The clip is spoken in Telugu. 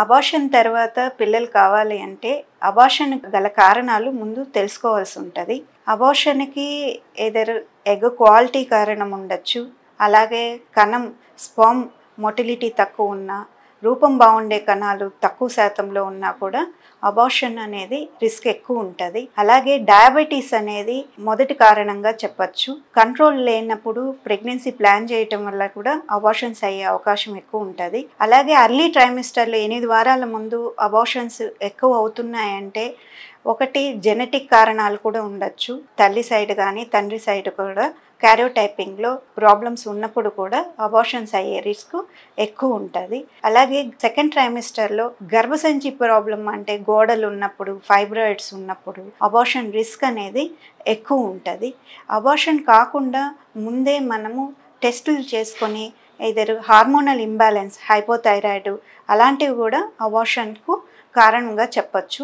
అబార్షన్ తర్వాత పిల్లలు కావాలి అంటే అబార్షన్ గల కారణాలు ముందు తెలుసుకోవాల్సి ఉంటుంది. అబార్షన్కి ఏదర్ ఎగ్ క్వాలిటీ కారణం ఉండొచ్చు, అలాగే కణం స్పర్మ్ మోటిలిటీ తక్కువ ఉన్నా, రూపం బాగుండే కణాలు తక్కువ శాతంలో ఉన్నా కూడా అబార్షన్ అనేది రిస్క్ ఎక్కువ ఉంటుంది. అలాగే డయాబెటీస్ అనేది మొదటి కారణంగా చెప్పచ్చు. కంట్రోల్ లేనప్పుడు ప్రెగ్నెన్సీ ప్లాన్ చేయటం వల్ల కూడా అబార్షన్స్ అయ్యే అవకాశం ఎక్కువ ఉంటుంది. అలాగే అర్లీ ట్రైమిస్టర్లో 8 వారాల ముందు అబార్షన్స్ ఎక్కువ అవుతున్నాయంటే ఒకటి జెనెటిక్ కారణాలు కూడా ఉండొచ్చు. తల్లి సైడ్ కానీ తండ్రి సైడ్ కూడా క్యారియోటైపింగ్లో ప్రాబ్లమ్స్ ఉన్నప్పుడు కూడా అబార్షన్స్ అయ్యే రిస్క్ ఎక్కువ ఉంటుంది. అలాగే సెకండ్ ట్రైమిస్టర్లో గర్భసంచి ప్రాబ్లం అంటే గోడలు ఉన్నప్పుడు, ఫైబ్రాయిడ్స్ ఉన్నప్పుడు అబార్షన్ రిస్క్ అనేది ఎక్కువ ఉంటుంది. అబార్షన్ కాకుండా ముందే మనము టెస్టులు చేసుకొని ఏదర్ హార్మోనల్ ఇంబ్యాలెన్స్, హైపోథైరాయిడ్ అలాంటివి కూడా అబార్షన్కు కారణంగా చెప్పచ్చు.